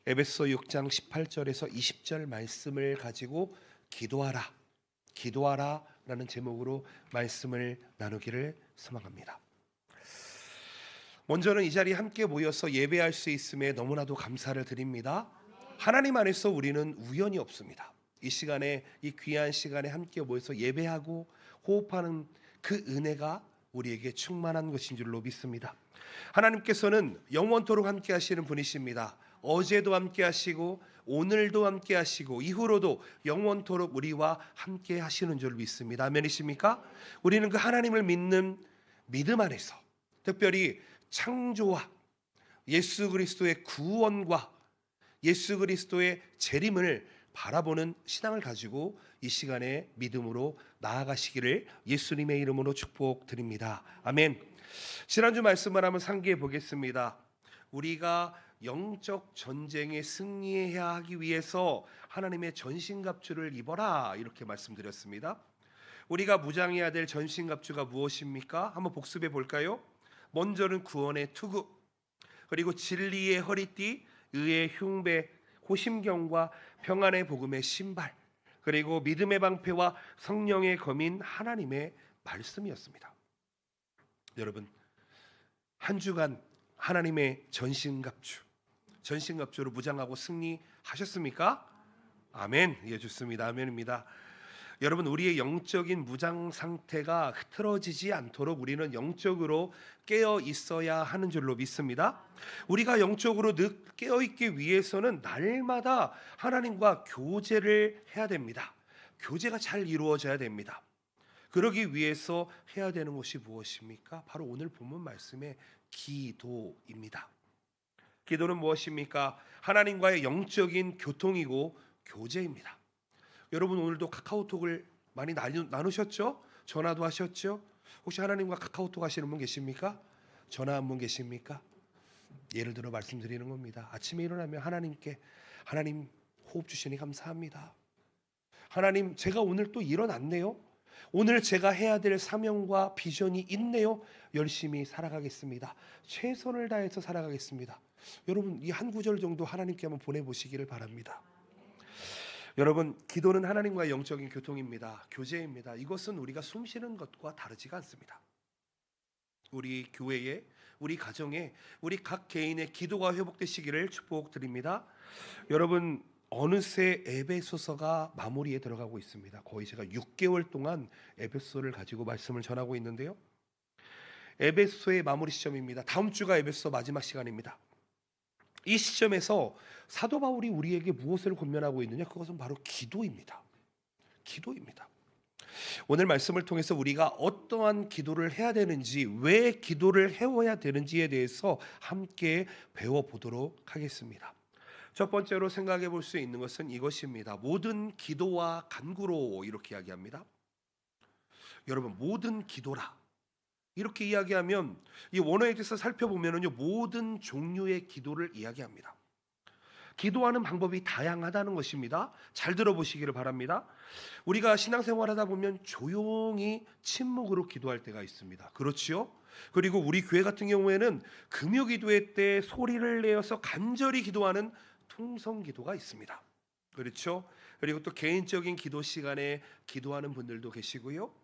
에베소 6장 18절에서 20절 말씀을 가지고 기도하라 라는 제목으로 말씀을 나누기를 소망합니다. 먼저는 이 자리에 함께 모여서 예배할 수 있음에 너무나도 감사를 드립니다. 하나님 안에서 우리는 우연이 없습니다. 이 시간에, 이 귀한 시간에 함께 모여서 예배하고 호흡하는 그 은혜가 우리에게 충만한 것인 줄로 믿습니다. 하나님께서는 영원토록 함께 하시는 분이십니다. 어제도 함께 하시고 오늘도 함께 하시고 이후로도 영원토록 우리와 함께 하시는 줄 믿습니다. 아멘이십니까? 우리는 그 하나님을 믿는 믿음 안에서, 특별히 창조와 예수 그리스도의 구원과 예수 그리스도의 재림을 바라보는 신앙을 가지고 이 시간에 믿음으로 나아가시기를 예수님의 이름으로 축복드립니다. 아멘. 지난주 말씀을 한번 상기해 보겠습니다. 우리가 영적 전쟁에 승리해야 하기 위해서 하나님의 전신갑주를 입어라, 이렇게 말씀드렸습니다. 우리가 무장해야 될 전신갑주가 무엇입니까? 한번 복습해 볼까요? 먼저는 구원의 투구, 그리고 진리의 허리띠, 의의 흉배, 호심경과 평안의 복음의 신발, 그리고 믿음의 방패와 성령의 검인 하나님의 말씀이었습니다. 여러분, 한 주간 하나님의 전신갑주로 무장하고 승리하셨습니까? 아멘. 예, 좋습니다. 아멘입니다. 여러분, 우리의 영적인 무장 상태가 흐트러지지 않도록 우리는 영적으로 깨어 있어야 하는 줄로 믿습니다. 우리가 영적으로 늘 깨어 있기 위해서는 날마다 하나님과 교제를 해야 됩니다. 교제가 잘 이루어져야 됩니다. 그러기 위해서 해야 되는 것이 무엇입니까? 바로 오늘 본문 말씀의 기도입니다. 기도는 무엇입니까? 하나님과의 영적인 교통이고 교제입니다. 여러분, 오늘도 카카오톡을 많이 나누셨죠? 전화도 하셨죠? 혹시 하나님과 카카오톡 하시는 분 계십니까? 전화한 분 계십니까? 예를 들어 말씀드리는 겁니다. 아침에 일어나면 하나님께, 하나님 호흡 주시니 감사합니다. 하나님, 제가 오늘 또 일어났네요. 오늘 제가 해야 될 사명과 비전이 있네요. 열심히 살아가겠습니다. 최선을 다해서 살아가겠습니다. 여러분, 이 한 구절 정도 하나님께 한번 보내보시기를 바랍니다. 여러분, 기도는 하나님과의 영적인 교통입니다. 교제입니다. 이것은 우리가 숨 쉬는 것과 다르지가 않습니다. 우리 교회에, 우리 가정에, 우리 각 개인의 기도가 회복되시기를 축복드립니다. 여러분, 어느새 에베소서가 마무리에 들어가고 있습니다. 거의 제가 6개월 동안 에베소를 가지고 말씀을 전하고 있는데요. 에베소의 마무리 시점입니다. 다음 주가 에베소 마지막 시간입니다. 이 시점에서 사도 바울이 우리에게 무엇을 권면하고 있느냐? 그것은 바로 기도입니다. 기도입니다. 오늘 말씀을 통해서 우리가 어떠한 기도를 해야 되는지, 왜 기도를 해야 되는지에 대해서 함께 배워보도록 하겠습니다. 첫 번째로 생각해 볼 수 있는 것은 이것입니다. 모든 기도와 간구로, 이렇게 이야기합니다. 여러분, 모든 기도라 이렇게 이야기하면 이 원어에 대해서 살펴보면요, 모든 종류의 기도를 이야기합니다. 기도하는 방법이 다양하다는 것입니다. 잘 들어보시기를 바랍니다. 우리가 신앙생활 하다 보면 조용히 침묵으로 기도할 때가 있습니다. 그렇지요? 그리고 우리 교회 같은 경우에는 금요 기도회 때 소리를 내어서 간절히 기도하는 통성 기도가 있습니다. 그렇죠? 그리고 또 개인적인 기도 시간에 기도하는 분들도 계시고요.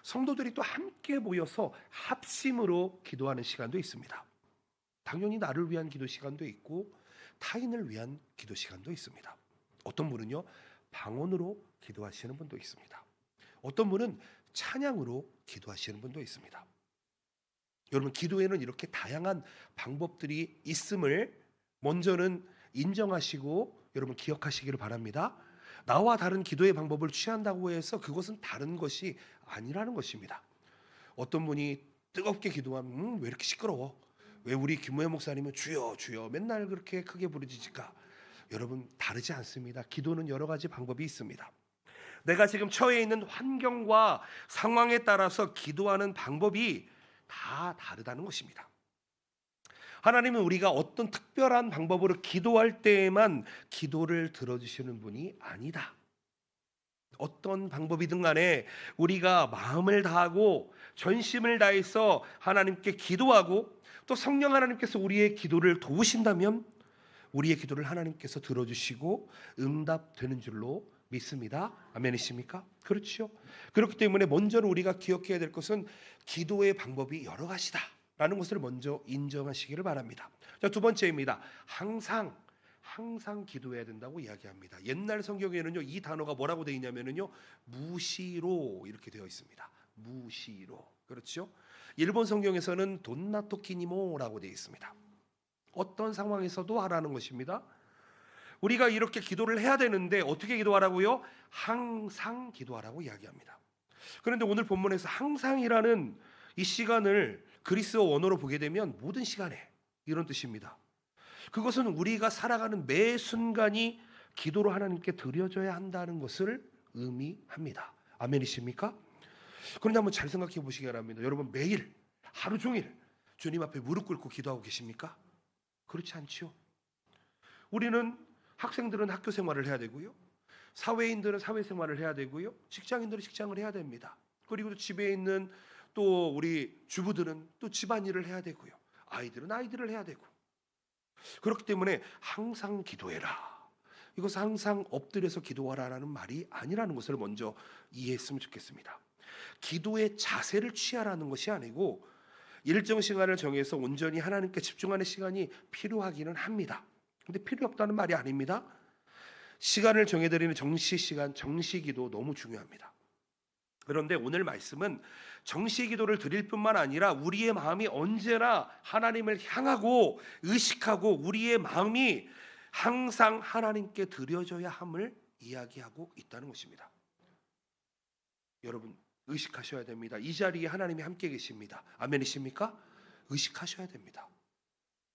성도들이 또 함께 모여서 합심으로 기도하는 시간도 있습니다. 당연히 나를 위한 기도 시간도 있고 타인을 위한 기도 시간도 있습니다. 어떤 분은요, 방언으로 기도하시는 분도 있습니다. 어떤 분은 찬양으로 기도하시는 분도 있습니다. 여러분, 기도에는 이렇게 다양한 방법들이 있음을 먼저는 인정하시고 여러분 기억하시기를 바랍니다. 나와 다른 기도의 방법을 취한다고 해서 그것은 다른 것이 아니라는 것입니다. 어떤 분이 뜨겁게 기도하면 왜 이렇게 시끄러워? 왜 우리 김모혜 목사님은 주여 주여 맨날 그렇게 크게 부르짖을까? 여러분, 다르지 않습니다. 기도는 여러 가지 방법이 있습니다. 내가 지금 처해 있는 환경과 상황에 따라서 기도하는 방법이 다 다르다는 것입니다. 하나님은 우리가 어떤 특별한 방법으로 기도할 때에만 기도를 들어주시는 분이 아니다. 어떤 방법이든 간에 우리가 마음을 다하고 전심을 다해서 하나님께 기도하고 또 성령 하나님께서 우리의 기도를 도우신다면 우리의 기도를 하나님께서 들어주시고 응답되는 줄로 믿습니다. 아멘이십니까? 그렇죠. 그렇기 때문에 먼저는 우리가 기억해야 될 것은 기도의 방법이 여러 가지다라는 것을 먼저 인정하시기를 바랍니다. 자, 두 번째입니다. 항상 기도해야 된다고 이야기합니다. 옛날 성경에는요, 이 단어가 뭐라고 되어 있냐면요, 무시로 이렇게 되어 있습니다. 무시로. 그렇죠? 일본 성경에서는 돈나토키니모라고 되어 있습니다. 어떤 상황에서도 하라는 것입니다. 우리가 이렇게 기도를 해야 되는데 어떻게 기도하라고요? 항상 기도하라고 이야기합니다. 그런데 오늘 본문에서 항상이라는 이 시간을 그리스어 원어로 보게 되면 모든 시간에 이런 뜻입니다. 그것은 우리가 살아가는 매 순간이 기도로 하나님께 드려져야 한다는 것을 의미합니다. 아멘이십니까? 그런데 한번 잘 생각해 보시기 바랍니다. 여러분, 매일 하루 종일 주님 앞에 무릎 꿇고 기도하고 계십니까? 그렇지 않죠. 우리는 학생들은 학교 생활을 해야 되고요, 사회인들은 사회생활을 해야 되고요, 직장인들은 직장을 해야 됩니다. 그리고 집에 있는 또 우리 주부들은 또 집안일을 해야 되고요, 아이들은 아이들을 해야 되고, 그렇기 때문에 항상 기도해라, 이것은 항상 엎드려서 기도하라라는 말이 아니라는 것을 먼저 이해했으면 좋겠습니다. 기도의 자세를 취하라는 것이 아니고 일정 시간을 정해서 온전히 하나님께 집중하는 시간이 필요하기는 합니다. 근데 필요 없다는 말이 아닙니다. 시간을 정해드리는 정시시간, 정시기도 너무 중요합니다. 그런데 오늘 말씀은 정시기도를 드릴 뿐만 아니라 우리의 마음이 언제나 하나님을 향하고 의식하고 우리의 마음이 항상 하나님께 드려져야 함을 이야기하고 있다는 것입니다. 여러분, 의식하셔야 됩니다. 이 자리에 하나님이 함께 계십니다. 아멘이십니까? 의식하셔야 됩니다.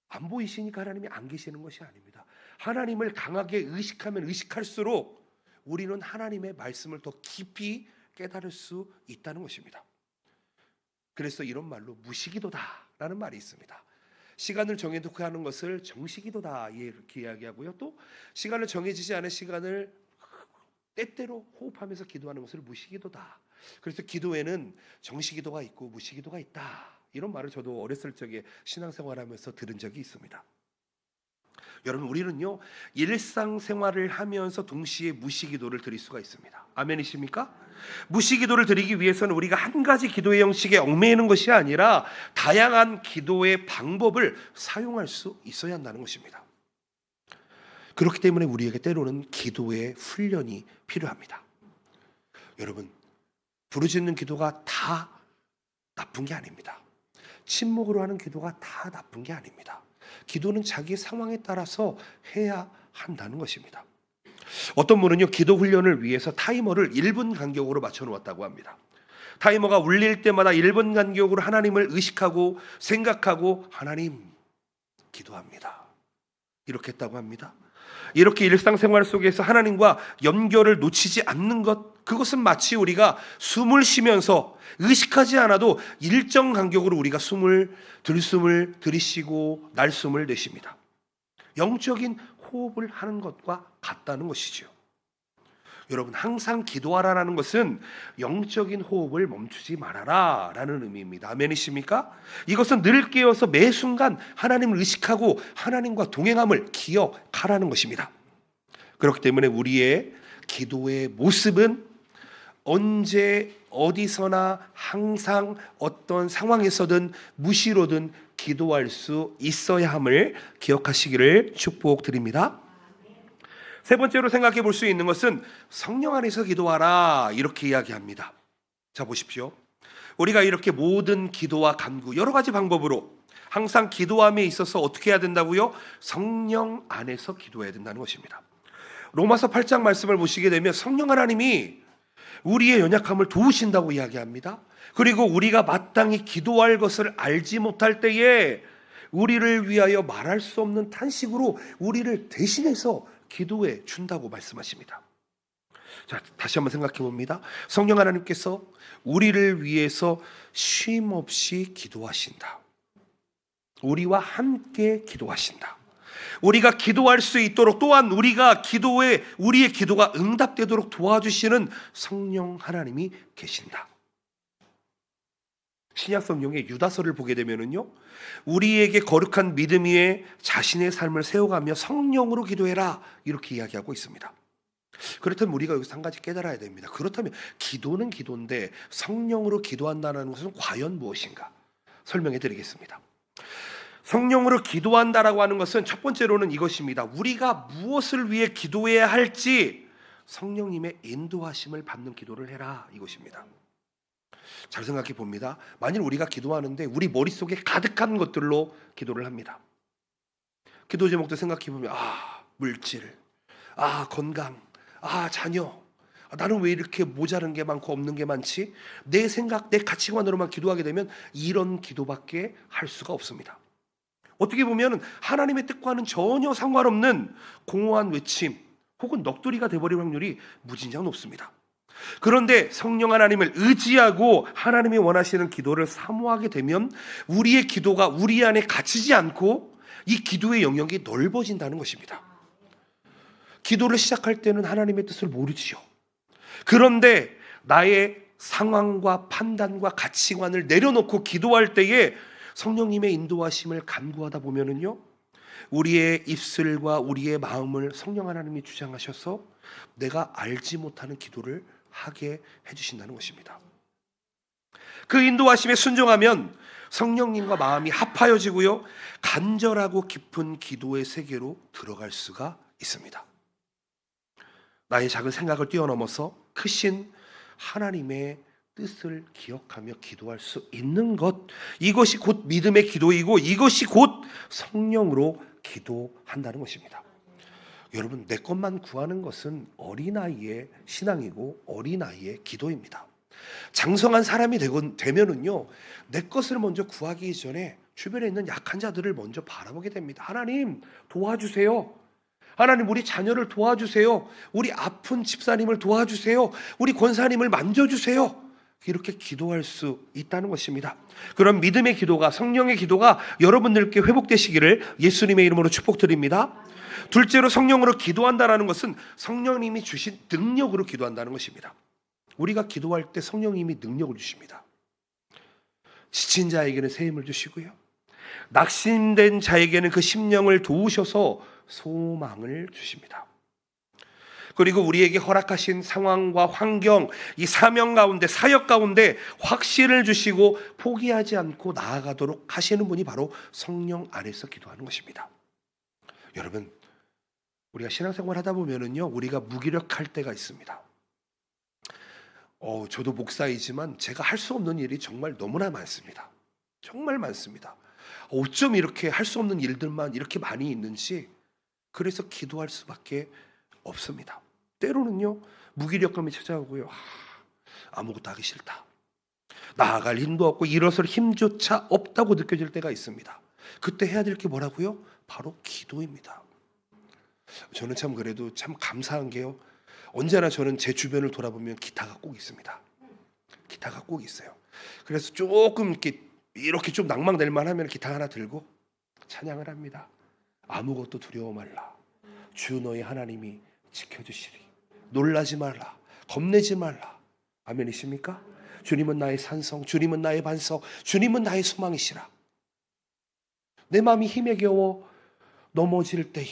안 보이시니까 하나님이 안 계시는 것이 아닙니다. 하나님을 강하게 의식하면 의식할수록 우리는 하나님의 말씀을 더 깊이 깨달을 수 있다는 것입니다. 그래서 이런 말로 무시기도다라는 말이 있습니다. 시간을 정해놓고 하는 것을 정시기도다 이렇게 이야기하고요, 또 시간을 정해지지 않은 시간을 때때로 호흡하면서 기도하는 것을 무시기도다. 그래서 기도에는 정시기도가 있고 무시기도가 있다, 이런 말을 저도 어렸을 적에 신앙생활하면서 들은 적이 있습니다. 여러분, 우리는요 일상생활을 하면서 동시에 무시기도를 드릴 수가 있습니다. 아멘이십니까? 무시기도를 드리기 위해서는 우리가 한 가지 기도의 형식에 얽매이는 것이 아니라 다양한 기도의 방법을 사용할 수 있어야 한다는 것입니다. 그렇기 때문에 우리에게 때로는 기도의 훈련이 필요합니다. 여러분, 부르짖는 기도가 다 나쁜 게 아닙니다. 침묵으로 하는 기도가 다 나쁜 게 아닙니다. 기도는 자기 상황에 따라서 해야 한다는 것입니다. 어떤 분은요, 기도 훈련을 위해서 타이머를 1분 간격으로 맞춰 놓았다고 합니다. 타이머가 울릴 때마다 1분 간격으로 하나님을 의식하고 생각하고 하나님 기도합니다, 이렇게 했다고 합니다. 이렇게 일상생활 속에서 하나님과 연결을 놓치지 않는 것, 그것은 마치 우리가 숨을 쉬면서 의식하지 않아도 일정 간격으로 우리가 들숨을 들이쉬고 날숨을 내쉽니다. 영적인 호흡을 하는 것과 같다는 것이죠. 여러분, 항상 기도하라는 것은 영적인 호흡을 멈추지 말아라 라는 의미입니다. 아멘이십니까? 이것은 늘 깨어서 매 순간 하나님을 의식하고 하나님과 동행함을 기억하라는 것입니다. 그렇기 때문에 우리의 기도의 모습은 언제 어디서나 항상 어떤 상황에서든 무시로든 기도할 수 있어야 함을 기억하시기를 축복드립니다. 세 번째로 생각해 볼 수 있는 것은 성령 안에서 기도하라, 이렇게 이야기합니다. 자, 보십시오. 우리가 이렇게 모든 기도와 간구, 여러 가지 방법으로 항상 기도함에 있어서 어떻게 해야 된다고요? 성령 안에서 기도해야 된다는 것입니다. 로마서 8장 말씀을 보시게 되면 성령 하나님이 우리의 연약함을 도우신다고 이야기합니다. 그리고 우리가 마땅히 기도할 것을 알지 못할 때에 우리를 위하여 말할 수 없는 탄식으로 우리를 대신해서 기도해 준다고 말씀하십니다. 자, 다시 한번 생각해 봅니다. 성령 하나님께서 우리를 위해서 쉼 없이 기도하신다. 우리와 함께 기도하신다. 우리가 기도할 수 있도록, 또한 우리의 기도가 응답되도록 도와주시는 성령 하나님이 계신다. 신약 성경의 유다서를 보게 되면은요, 우리에게 거룩한 믿음 위에 자신의 삶을 세워가며 성령으로 기도해라 이렇게 이야기하고 있습니다. 그렇다면 우리가 여기서 한 가지 깨달아야 됩니다. 그렇다면 기도는 기도인데 성령으로 기도한다는 것은 과연 무엇인가? 설명해 드리겠습니다. 성령으로 기도한다라고 하는 것은 첫 번째로는 이것입니다. 우리가 무엇을 위해 기도해야 할지 성령님의 인도하심을 받는 기도를 해라, 이것입니다. 잘 생각해 봅니다. 만일 우리가 기도하는데 우리 머릿속에 가득한 것들로 기도를 합니다. 기도 제목도 생각해 보면 물질, 건강, 자녀, 나는 왜 이렇게 모자른 게 많고 없는 게 많지? 내 생각, 내 가치관으로만 기도하게 되면 이런 기도밖에 할 수가 없습니다. 어떻게 보면 하나님의 뜻과는 전혀 상관없는 공허한 외침 혹은 넋두리가 되어버릴 확률이 무진장 높습니다. 그런데 성령 하나님을 의지하고 하나님이 원하시는 기도를 사모하게 되면 우리의 기도가 우리 안에 갇히지 않고 이 기도의 영역이 넓어진다는 것입니다. 기도를 시작할 때는 하나님의 뜻을 모르지요. 그런데 나의 상황과 판단과 가치관을 내려놓고 기도할 때에 성령님의 인도하심을 간구하다 보면은요, 우리의 입술과 우리의 마음을 성령 하나님이 주장하셔서 내가 알지 못하는 기도를 하게 해주신다는 것입니다. 그 인도하심에 순종하면 성령님과 마음이 합하여지고요, 간절하고 깊은 기도의 세계로 들어갈 수가 있습니다. 나의 작은 생각을 뛰어넘어서 크신 하나님의 뜻을 기억하며 기도할 수 있는 것, 이것이 곧 믿음의 기도이고 이것이 곧 성령으로 기도한다는 것입니다. 여러분, 내 것만 구하는 것은 어린아이의 신앙이고 어린아이의 기도입니다. 장성한 사람이 되면은요, 내 것을 먼저 구하기 전에 주변에 있는 약한 자들을 먼저 바라보게 됩니다. 하나님 도와주세요. 하나님 우리 자녀를 도와주세요. 우리 아픈 집사님을 도와주세요. 우리 권사님을 만져주세요. 이렇게 기도할 수 있다는 것입니다. 그런 믿음의 기도가, 성령의 기도가 여러분들께 회복되시기를 예수님의 이름으로 축복드립니다. 둘째로 성령으로 기도한다는 것은 성령님이 주신 능력으로 기도한다는 것입니다. 우리가 기도할 때 성령님이 능력을 주십니다. 지친 자에게는 새 힘을 주시고요, 낙심된 자에게는 그 심령을 도우셔서 소망을 주십니다. 그리고 우리에게 허락하신 상황과 환경, 이 사명 가운데, 사역 가운데 확신을 주시고 포기하지 않고 나아가도록 하시는 분이 바로 성령 안에서 기도하는 것입니다. 여러분, 우리가 신앙생활 하다 보면은요, 우리가 무기력할 때가 있습니다. 저도 목사이지만 제가 할 수 없는 일이 정말 너무나 많습니다. 정말 많습니다. 어쩜 이렇게 할 수 없는 일들만 이렇게 많이 있는지, 그래서 기도할 수밖에 없습니다. 때로는요, 무기력감이 찾아오고요, 아무것도 하기 싫다, 나아갈 힘도 없고 일어설 힘조차 없다고 느껴질 때가 있습니다. 그때 해야 될 게 뭐라고요? 바로 기도입니다. 저는 참 그래도 참 감사한 게요, 언제나 저는 제 주변을 돌아보면 기타가 꼭 있습니다. 기타가 꼭 있어요. 그래서 조금 이렇게 좀 낭망될 만하면 기타 하나 들고 찬양을 합니다. 아무것도 두려워 말라, 주 너의 하나님이 지켜주시리, 놀라지 말라, 겁내지 말라. 아멘이십니까? 주님은 나의 산성, 주님은 나의 반석, 주님은 나의 소망이시라. 내 마음이 힘에 겨워 넘어질 때에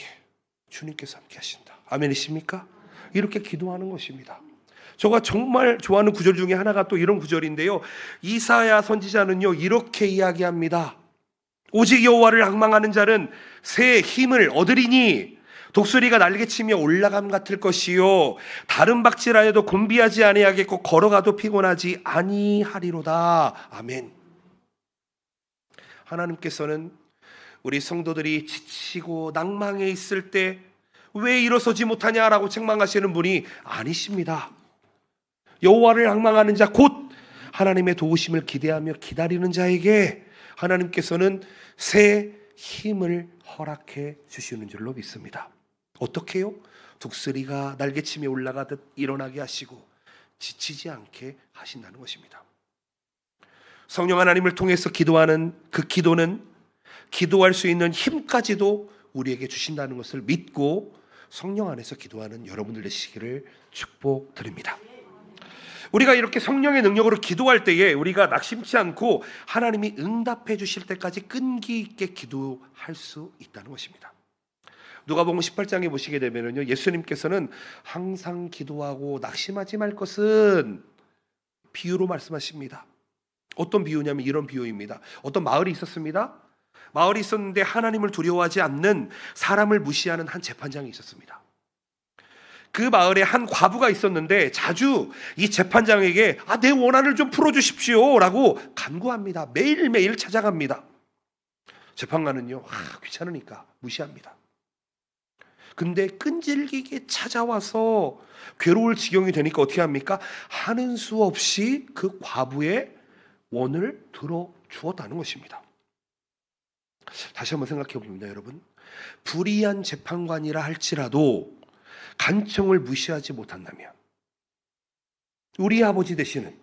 주님께서 함께 하신다. 아멘이십니까? 이렇게 기도하는 것입니다. 제가 정말 좋아하는 구절 중에 하나가 또 이런 구절인데요, 이사야 선지자는요 이렇게 이야기합니다. 오직 여호와를 앙망하는 자는 새 힘을 얻으리니 독수리가 날개치며 올라감 같을 것이요, 다른 박질하여도 곤비하지 아니하겠고 걸어가도 피곤하지 아니하리로다. 아멘. 하나님께서는 우리 성도들이 지치고 낭망해 있을 때 왜 일어서지 못하냐라고 책망하시는 분이 아니십니다. 여호와를 앙망하는 자, 곧 하나님의 도우심을 기대하며 기다리는 자에게 하나님께서는 새 힘을 허락해 주시는 줄로 믿습니다. 어떻게요? 독수리가 날개치며 올라가듯 일어나게 하시고 지치지 않게 하신다는 것입니다. 성령 하나님을 통해서 기도하는 그 기도는 기도할 수 있는 힘까지도 우리에게 주신다는 것을 믿고 성령 안에서 기도하는 여러분들 되시기를 축복드립니다. 우리가 이렇게 성령의 능력으로 기도할 때에 우리가 낙심치 않고 하나님이 응답해 주실 때까지 끈기 있게 기도할 수 있다는 것입니다. 누가복음 18장에 보시게 되면요, 예수님께서는 항상 기도하고 낙심하지 말 것은 비유로 말씀하십니다. 어떤 비유냐면 이런 비유입니다. 어떤 마을이 있었습니다. 마을이 있었는데 하나님을 두려워하지 않는, 사람을 무시하는 한 재판장이 있었습니다. 그 마을에 한 과부가 있었는데 자주 이 재판장에게 내 원한을 좀 풀어주십시오 라고 간구합니다. 매일매일 찾아갑니다. 재판관은요, 귀찮으니까 무시합니다. 근데 끈질기게 찾아와서 괴로울 지경이 되니까 어떻게 합니까? 하는 수 없이 그 과부의 원을 들어주었다는 것입니다. 다시 한번 생각해 봅니다, 여러분. 불의한 재판관이라 할지라도 간청을 무시하지 못한다면, 우리 아버지 되시는,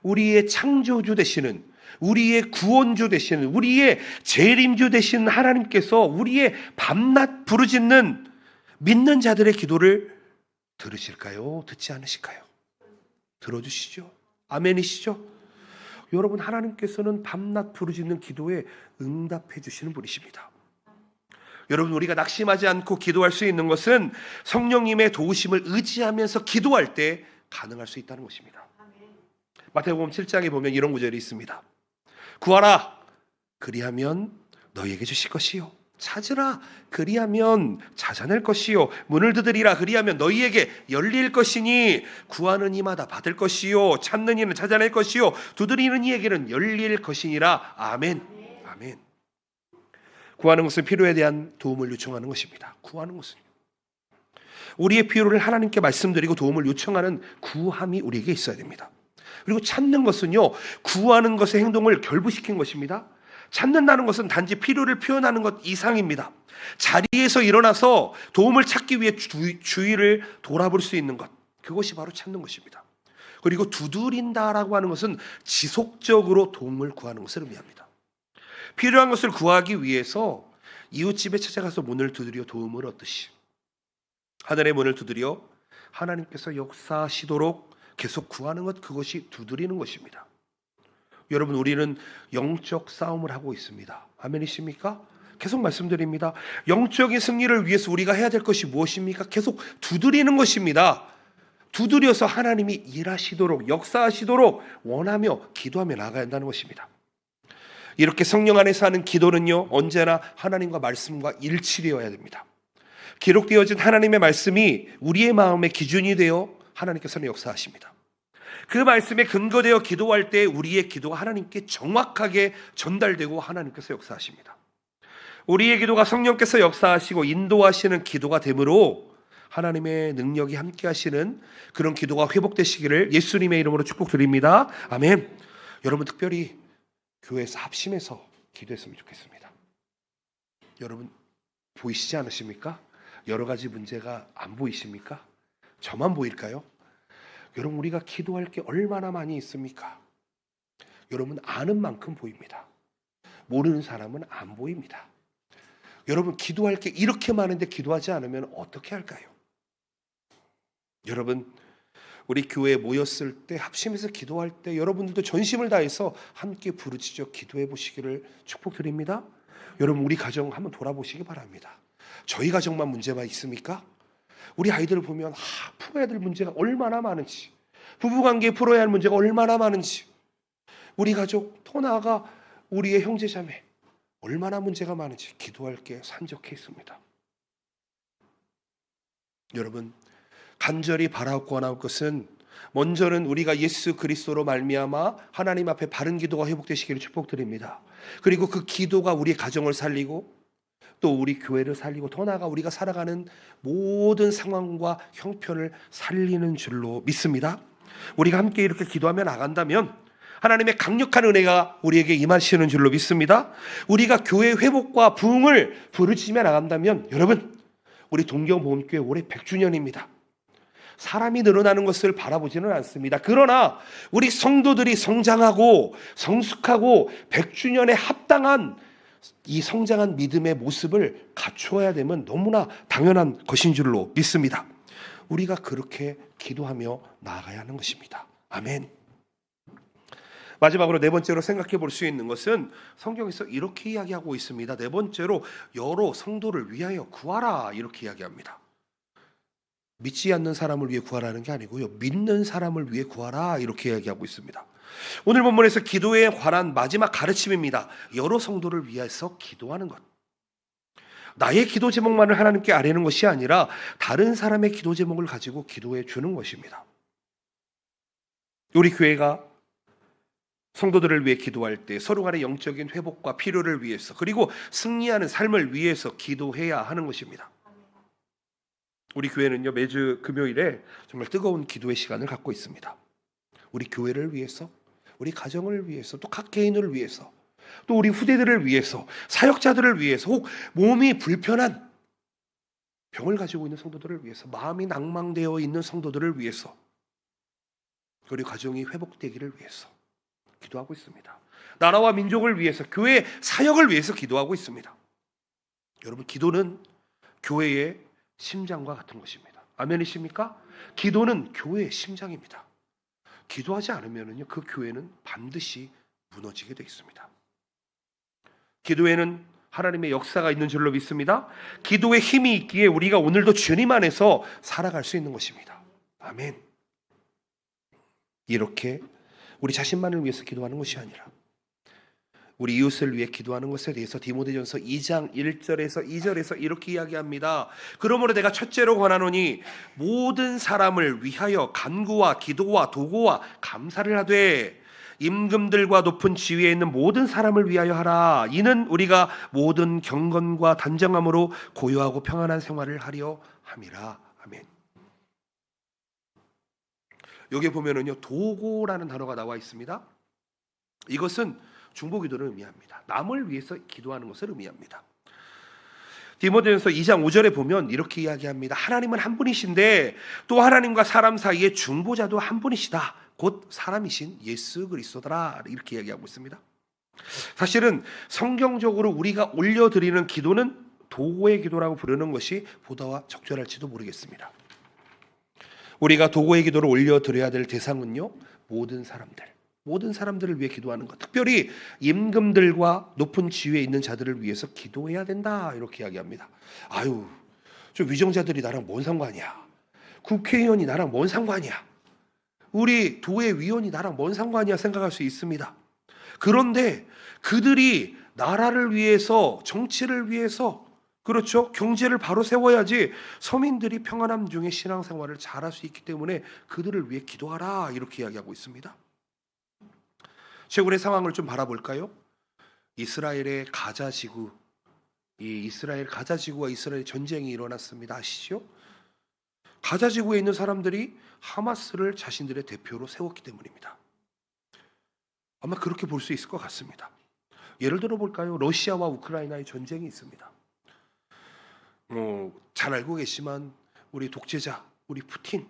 우리의 창조주 되시는, 우리의 구원주 되시는, 우리의 재림주 되시는 하나님께서 우리의 밤낮 부르짖는 믿는 자들의 기도를 들으실까요? 듣지 않으실까요? 들어주시죠. 아멘이시죠? 여러분, 하나님께서는 밤낮 부르짖는 기도에 응답해 주시는 분이십니다. 여러분, 우리가 낙심하지 않고 기도할 수 있는 것은 성령님의 도우심을 의지하면서 기도할 때 가능할 수 있다는 것입니다. 마태복음 7장에 보면 이런 구절이 있습니다. 구하라, 그리하면 너희에게 주실 것이요. 찾으라, 그리하면 찾아낼 것이요. 문을 두드리라, 그리하면 너희에게 열릴 것이니 구하는 이마다 받을 것이요, 찾는 이는 찾아낼 것이요, 두드리는 이에게는 열릴 것이니라. 아멘. 아멘. 구하는 것은 필요에 대한 도움을 요청하는 것입니다. 구하는 것은 우리의 필요를 하나님께 말씀드리고 도움을 요청하는 구함이 우리에게 있어야 됩니다. 그리고 찾는 것은요, 구하는 것의 행동을 결부시킨 것입니다. 찾는다는 것은 단지 필요를 표현하는 것 이상입니다. 자리에서 일어나서 도움을 찾기 위해 주위를 돌아볼 수 있는 것, 그것이 바로 찾는 것입니다. 그리고 두드린다라고 하는 것은 지속적으로 도움을 구하는 것을 의미합니다. 필요한 것을 구하기 위해서 이웃집에 찾아가서 문을 두드려 도움을 얻듯이 하늘의 문을 두드려 하나님께서 역사하시도록 계속 구하는 것, 그것이 두드리는 것입니다. 여러분, 우리는 영적 싸움을 하고 있습니다. 아멘이십니까? 계속 말씀드립니다. 영적인 승리를 위해서 우리가 해야 될 것이 무엇입니까? 계속 두드리는 것입니다. 두드려서 하나님이 일하시도록, 역사하시도록 원하며 기도하며 나아가야 한다는 것입니다. 이렇게 성령 안에서 하는 기도는요, 언제나 하나님과 말씀과 일치되어야 됩니다. 기록되어진 하나님의 말씀이 우리의 마음의 기준이 되어 하나님께서는 역사하십니다. 그 말씀에 근거되어 기도할 때 우리의 기도가 하나님께 정확하게 전달되고 하나님께서 역사하십니다. 우리의 기도가 성령께서 역사하시고 인도하시는 기도가 되므로 하나님의 능력이 함께 하시는 그런 기도가 회복되시기를 예수님의 이름으로 축복드립니다. 아멘. 여러분, 특별히 교회에서 합심해서 기도했으면 좋겠습니다. 여러분, 보이시지 않으십니까? 여러 가지 문제가 안 보이십니까? 저만 보일까요? 여러분, 우리가 기도할 게 얼마나 많이 있습니까? 여러분, 아는 만큼 보입니다. 모르는 사람은 안 보입니다. 여러분, 기도할 게 이렇게 많은데 기도하지 않으면 어떻게 할까요? 여러분, 우리 교회에 모였을 때, 합심해서 기도할 때 여러분들도 전심을 다해서 함께 부르짖어 기도해 보시기를 축복드립니다. 여러분, 우리 가정 한번 돌아보시기 바랍니다. 저희 가정만 문제가 있습니까? 우리 아이들을 보면 풀어야 될 문제가 얼마나 많은지, 부부관계에 풀어야 할 문제가 얼마나 많은지, 우리 가족 또 나아가 우리의 형제자매 얼마나 문제가 많은지 기도할 게 산적해 있습니다. 여러분, 간절히 바라고 원할 것은 먼저는 우리가 예수 그리스도로 말미암아 하나님 앞에 바른 기도가 회복되시기를 축복드립니다. 그리고 그 기도가 우리 가정을 살리고 또 우리 교회를 살리고 더 나아가 우리가 살아가는 모든 상황과 형편을 살리는 줄로 믿습니다. 우리가 함께 이렇게 기도하며 나간다면 하나님의 강력한 은혜가 우리에게 임하시는 줄로 믿습니다. 우리가 교회 회복과 부흥을 부르짖으며 나간다면 여러분, 우리 동경보험교회 올해 100주년입니다. 사람이 늘어나는 것을 바라보지는 않습니다. 그러나 우리 성도들이 성장하고 성숙하고 100주년에 합당한 이 성장한 믿음의 모습을 갖추어야 되면 너무나 당연한 것인 줄로 믿습니다. 우리가 그렇게 기도하며 나아가야 하는 것입니다. 아멘. 마지막으로 네 번째로 생각해 볼 수 있는 것은 성경에서 이렇게 이야기하고 있습니다. 네 번째로 여러 성도를 위하여 구하라 이렇게 이야기합니다. 믿지 않는 사람을 위해 구하라는 게 아니고요. 믿는 사람을 위해 구하라 이렇게 이야기하고 있습니다. 오늘 본문에서 기도에 관한 마지막 가르침입니다. 여러 성도를 위해서 기도하는 것. 나의 기도 제목만을 하나님께 아뢰는 것이 아니라 다른 사람의 기도 제목을 가지고 기도해 주는 것입니다. 우리 교회가 성도들을 위해 기도할 때 서로 간의 영적인 회복과 필요를 위해서 그리고 승리하는 삶을 위해서 기도해야 하는 것입니다. 우리 교회는요 매주 금요일에 정말 뜨거운 기도의 시간을 갖고 있습니다. 우리 교회를 위해서, 우리 가정을 위해서, 또 각 개인을 위해서, 또 우리 후대들을 위해서, 사역자들을 위해서, 혹 몸이 불편한 병을 가지고 있는 성도들을 위해서, 마음이 낭망되어 있는 성도들을 위해서, 그리고 가정이 회복되기를 위해서 기도하고 있습니다. 나라와 민족을 위해서, 교회 사역을 위해서 기도하고 있습니다. 여러분, 기도는 교회의 심장과 같은 것입니다. 아멘이십니까? 기도는 교회의 심장입니다. 기도하지 않으면요 그 교회는 반드시 무너지게 되어 있습니다. 기도에는 하나님의 역사가 있는 줄로 믿습니다. 기도에 힘이 있기에 우리가 오늘도 주님 안에서 살아갈 수 있는 것입니다. 아멘. 이렇게 우리 자신만을 위해서 기도하는 것이 아니라 우리 이웃을 위해 기도하는 것에 대해서 디모데전서 2장 1절에서 2절에서 이렇게 이야기합니다. 그러므로 내가 첫째로 권하노니 모든 사람을 위하여 간구와 기도와 도구와 감사를 하되 임금들과 높은 지위에 있는 모든 사람을 위하여 하라. 이는 우리가 모든 경건과 단정함으로 고요하고 평안한 생활을 하려 함이라. 아멘. 여기 보면은요 도구라는 단어가 나와 있습니다. 이것은 중보기도를 의미합니다. 남을 위해서 기도하는 것을 의미합니다. 디모데전서 2장 5절에 보면 이렇게 이야기합니다. 하나님은 한 분이신데 또 하나님과 사람 사이에 중보자도 한 분이시다. 곧 사람이신 예수 그리스도더라. 이렇게 이야기하고 있습니다. 사실은 성경적으로 우리가 올려드리는 기도는 도구의 기도라고 부르는 것이 보다와 적절할지도 모르겠습니다. 우리가 도구의 기도를 올려드려야 될 대상은요 모든 사람들을 위해 기도하는 것, 특별히 임금들과 높은 지위에 있는 자들을 위해서 기도해야 된다 이렇게 이야기합니다. 아유, 저 위정자들이 나랑 뭔 상관이야? 국회의원이 나랑 뭔 상관이야? 우리 도의 위원이 나랑 뭔 상관이야 생각할 수 있습니다. 그런데 그들이 나라를 위해서, 정치를 위해서, 그렇죠, 경제를 바로 세워야지 서민들이 평안함 중에 신앙생활을 잘할 수 있기 때문에 그들을 위해 기도하라 이렇게 이야기하고 있습니다. 최근의 상황을 좀 바라볼까요? 이스라엘의 가자 지구, 이 이스라엘 가자 지구와 이스라엘 전쟁이 일어났습니다. 아시죠? 가자 지구에 있는 사람들이 하마스를 자신들의 대표로 세웠기 때문입니다. 아마 그렇게 볼 수 있을 것 같습니다. 예를 들어 볼까요? 러시아와 우크라이나의 전쟁이 있습니다. 잘 알고 계시지만 우리 독재자, 우리 푸틴,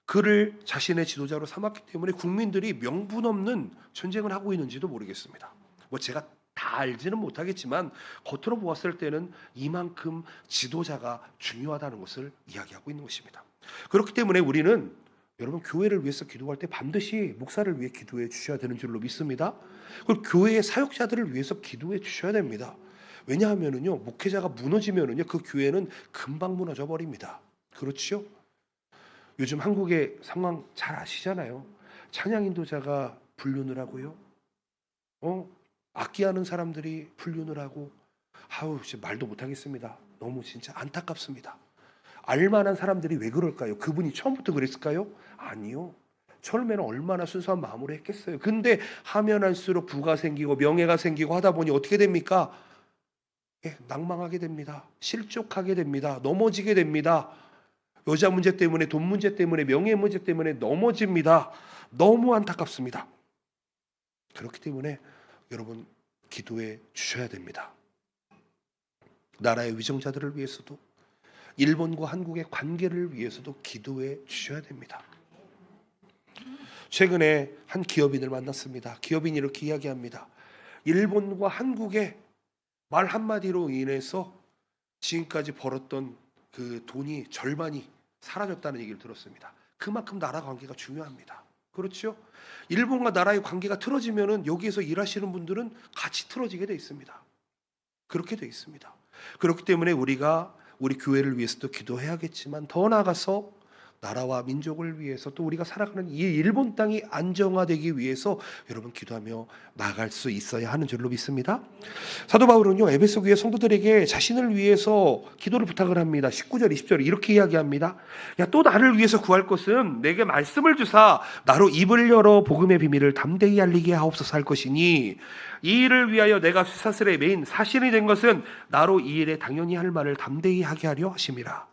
그를 자신의 지도자로 삼았기 때문에 국민들이 명분 없는 전쟁을 하고 있는지도 모르겠습니다. 제가 다 알지는 못하겠지만 겉으로 보았을 때는 이만큼 지도자가 중요하다는 것을 이야기하고 있는 것입니다. 그렇기 때문에 우리는 여러분 교회를 위해서 기도할 때 반드시 목사를 위해 기도해 주셔야 되는 줄로 믿습니다. 그리고 교회의 사역자들을 위해서 기도해 주셔야 됩니다. 왜냐하면은요 목회자가 무너지면은요 그 교회는 금방 무너져 버립니다. 그렇죠? 요즘 한국의 상황 잘 아시잖아요. 찬양 인도자가 불륜을 하고요. 악기하는 사람들이 불륜을 하고, 진짜 말도 못하겠습니다. 너무 진짜 안타깝습니다. 알만한 사람들이 왜 그럴까요? 그분이 처음부터 그랬을까요? 아니요. 처음에는 얼마나 순수한 마음으로 했겠어요. 근데 하면 할수록 부가 생기고 명예가 생기고 하다 보니 어떻게 됩니까? 낭망하게 됩니다. 실족하게 됩니다. 넘어지게 됩니다. 여자 문제 때문에, 돈 문제 때문에, 명예 문제 때문에 넘어집니다. 너무 안타깝습니다. 그렇기 때문에 여러분 기도해 주셔야 됩니다. 나라의 위정자들을 위해서도, 일본과 한국의 관계를 위해서도 기도해 주셔야 됩니다. 최근에 한 기업인을 만났습니다. 기업인이 이렇게 이야기합니다. 일본과 한국의 말 한마디로 인해서 지금까지 벌었던 그 돈이 절반이 사라졌다는 얘기를 들었습니다. 그만큼 나라 관계가 중요합니다. 그렇죠? 일본과 나라의 관계가 틀어지면은 여기에서 일하시는 분들은 같이 틀어지게 돼 있습니다. 그렇게 돼 있습니다. 그렇기 때문에 우리가 우리 교회를 위해서도 기도해야겠지만 더 나아가서 나라와 민족을 위해서 또 우리가 살아가는 이 일본 땅이 안정화되기 위해서 여러분 기도하며 나아갈 수 있어야 하는 줄로 믿습니다. 사도 바울은요 에베소 교회 성도들에게 자신을 위해서 기도를 부탁을 합니다. 19절 20절 이렇게 이야기합니다. 야, 또 나를 위해서 구할 것은 내게 말씀을 주사 나로 입을 열어 복음의 비밀을 담대히 알리게 하옵소서 할 것이니 이 일을 위하여 내가 쇠사슬에 매인 사신이 된 것은 나로 이 일에 당연히 할 말을 담대히 하게 하려 하심이라.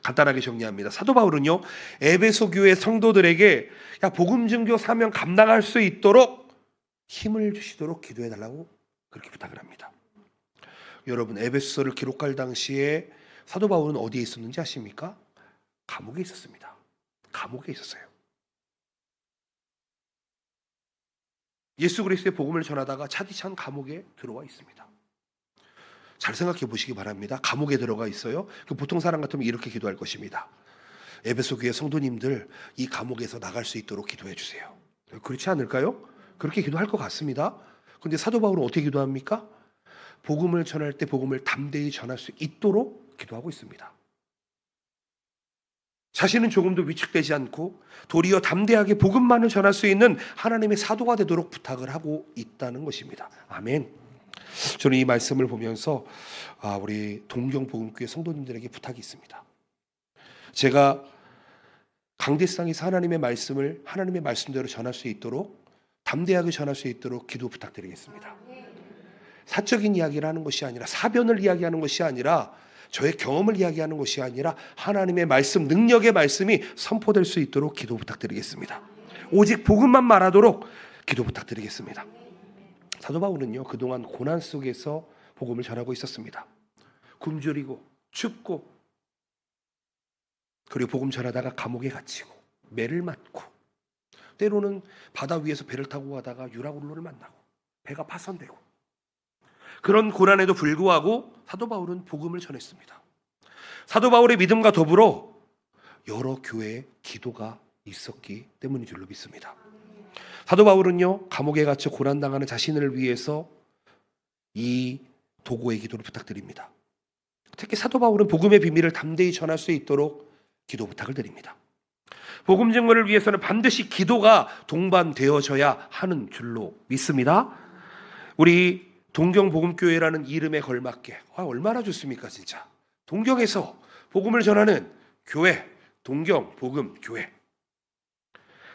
간단하게 정리합니다. 사도 바울은요 에베소 교회 성도들에게 복음 증교 사명 감당할 수 있도록 힘을 주시도록 기도해 달라고 그렇게 부탁을 합니다. 여러분 에베소서를 기록할 당시에 사도 바울은 어디에 있었는지 아십니까? 감옥에 있었습니다. 감옥에 있었어요. 예수 그리스도의 복음을 전하다가 차디찬 감옥에 들어와 있습니다. 잘 생각해 보시기 바랍니다. 감옥에 들어가 있어요. 보통 사람 같으면 이렇게 기도할 것입니다. 에베소 교회 성도님들 이 감옥에서 나갈 수 있도록 기도해 주세요. 그렇지 않을까요? 그렇게 기도할 것 같습니다. 그런데 사도 바울은 어떻게 기도합니까? 복음을 전할 때 복음을 담대히 전할 수 있도록 기도하고 있습니다. 자신은 조금도 위축되지 않고 도리어 담대하게 복음만을 전할 수 있는 하나님의 사도가 되도록 부탁을 하고 있다는 것입니다. 아멘. 저는 이 말씀을 보면서 우리 동경복음교회 성도님들에게 부탁이 있습니다. 제가 강대상에서 하나님의 말씀을 하나님의 말씀대로 전할 수 있도록 담대하게 전할 수 있도록 기도 부탁드리겠습니다. 사적인 이야기를 하는 것이 아니라 사변을 이야기하는 것이 아니라 저의 경험을 이야기하는 것이 아니라 하나님의 말씀, 능력의 말씀이 선포될 수 있도록 기도 부탁드리겠습니다. 오직 복음만 말하도록 기도 부탁드리겠습니다. 사도 바울은요 그동안 고난 속에서 복음을 전하고 있었습니다. 굶주리고 춥고 그리고 복음 전하다가 감옥에 갇히고 매를 맞고 때로는 바다 위에서 배를 타고 가다가 유라굴로를 만나고 배가 파손되고 그런 고난에도 불구하고 사도 바울은 복음을 전했습니다. 사도 바울의 믿음과 더불어 여러 교회의 기도가 있었기 때문인 줄로 믿습니다. 사도 바울은요 감옥에 갇혀 고난당하는 자신을 위해서 이 도구의 기도를 부탁드립니다. 특히 사도 바울은 복음의 비밀을 담대히 전할 수 있도록 기도 부탁을 드립니다. 복음 증거를 위해서는 반드시 기도가 동반되어져야 하는 줄로 믿습니다. 우리 동경복음교회라는 이름에 걸맞게 얼마나 좋습니까 진짜. 동경에서 복음을 전하는 교회, 동경복음교회.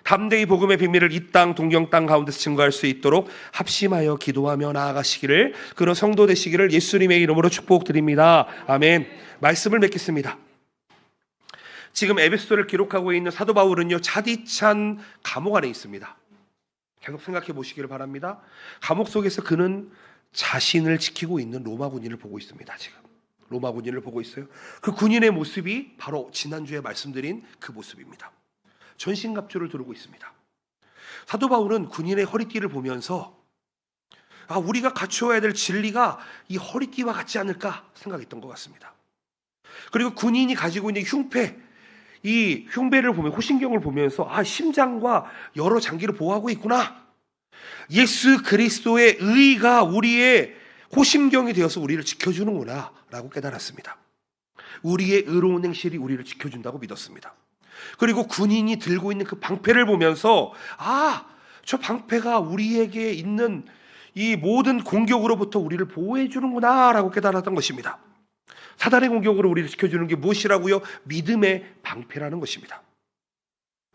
담대히 복음의 비밀을 이 땅 동경 땅 가운데서 증거할 수 있도록 합심하여 기도하며 나아가시기를 그런 성도 되시기를 예수님의 이름으로 축복드립니다. 아멘. 말씀을 맺겠습니다. 지금 에베소서를 기록하고 있는 사도 바울은요 차디찬 감옥 안에 있습니다. 계속 생각해 보시기를 바랍니다. 감옥 속에서 그는 자신을 지키고 있는 로마 군인을 보고 있습니다. 지금 로마 군인을 보고 있어요. 그 군인의 모습이 바로 지난주에 말씀드린 그 모습입니다. 전신갑주를 두르고 있습니다. 사도 바울은 군인의 허리띠를 보면서 우리가 갖추어야 될 진리가 이 허리띠와 같지 않을까 생각했던 것 같습니다. 그리고 군인이 가지고 있는 흉패, 이 흉배를 보면 호신경을 보면서 심장과 여러 장기를 보호하고 있구나. 예수 그리스도의 의가 우리의 호심경이 되어서 우리를 지켜주는구나 라고 깨달았습니다. 우리의 의로운 행실이 우리를 지켜준다고 믿었습니다. 그리고 군인이 들고 있는 그 방패를 보면서 저 방패가 우리에게 있는 이 모든 공격으로부터 우리를 보호해 주는구나 라고 깨달았던 것입니다. 사단의 공격으로 우리를 지켜주는 게 무엇이라고요? 믿음의 방패라는 것입니다.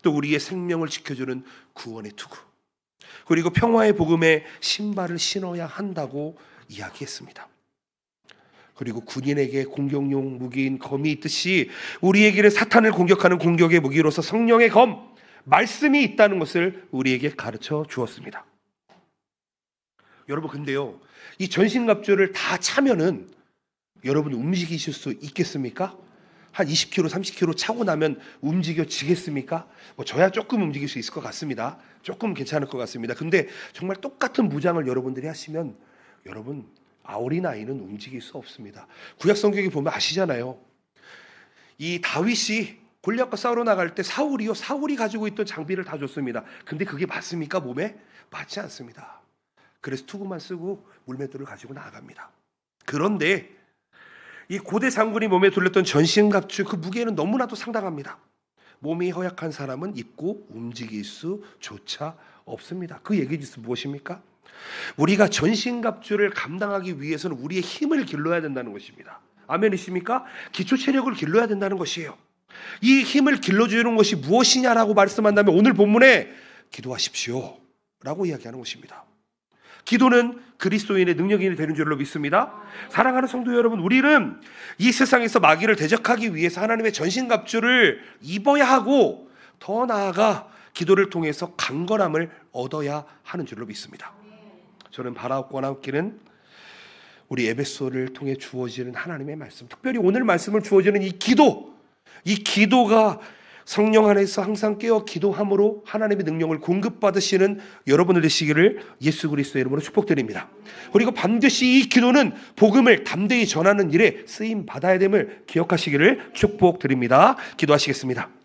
또 우리의 생명을 지켜주는 구원의 투구, 그리고 평화의 복음의 신발을 신어야 한다고 이야기했습니다. 그리고 군인에게 공격용 무기인 검이 있듯이 우리에게는 사탄을 공격하는 공격의 무기로서 성령의 검, 말씀이 있다는 것을 우리에게 가르쳐 주었습니다. 여러분 근데요 이 전신갑주를 다 차면은 여러분이 움직이실 수 있겠습니까? 한 20km, 30km 차고 나면 움직여지겠습니까? 저야 조금 움직일 수 있을 것 같습니다. 조금 괜찮을 것 같습니다. 근데 정말 똑같은 무장을 여러분들이 하시면 여러분 어린 아이는 움직일 수 없습니다. 구약 성경에 보면 아시잖아요. 이 다윗이 골리앗과 싸우러 나갈 때 사울이 가지고 있던 장비를 다 줬습니다. 근데 그게 맞습니까? 몸에? 맞지 않습니다. 그래서 투구만 쓰고 물맷돌을 가지고 나아갑니다. 그런데 이 고대 장군이 몸에 둘렸던 전신갑주 그 무게는 너무나도 상당합니다. 몸이 허약한 사람은 입고 움직일 수조차 없습니다. 그 얘기는 무엇입니까? 우리가 전신갑주를 감당하기 위해서는 우리의 힘을 길러야 된다는 것입니다. 아멘이십니까? 기초 체력을 길러야 된다는 것이에요. 이 힘을 길러주는 것이 무엇이냐라고 말씀한다면 오늘 본문에 기도하십시오 라고 이야기하는 것입니다. 기도는 그리스도인의 능력이 되는 줄로 믿습니다. 사랑하는 성도 여러분, 우리는 이 세상에서 마귀를 대적하기 위해서 하나님의 전신갑주를 입어야 하고 더 나아가 기도를 통해서 강건함을 얻어야 하는 줄로 믿습니다. 저는 바라옵고 원하옵기는 우리 에베소를 통해 주어지는 하나님의 말씀, 특별히 오늘 말씀을 주어지는 이 기도가 성령 안에서 항상 깨어 기도함으로 하나님의 능력을 공급받으시는 여러분들 되시기를 예수 그리스도의 이름으로 축복드립니다. 그리고 반드시 이 기도는 복음을 담대히 전하는 일에 쓰임 받아야 됨을 기억하시기를 축복드립니다. 기도하시겠습니다.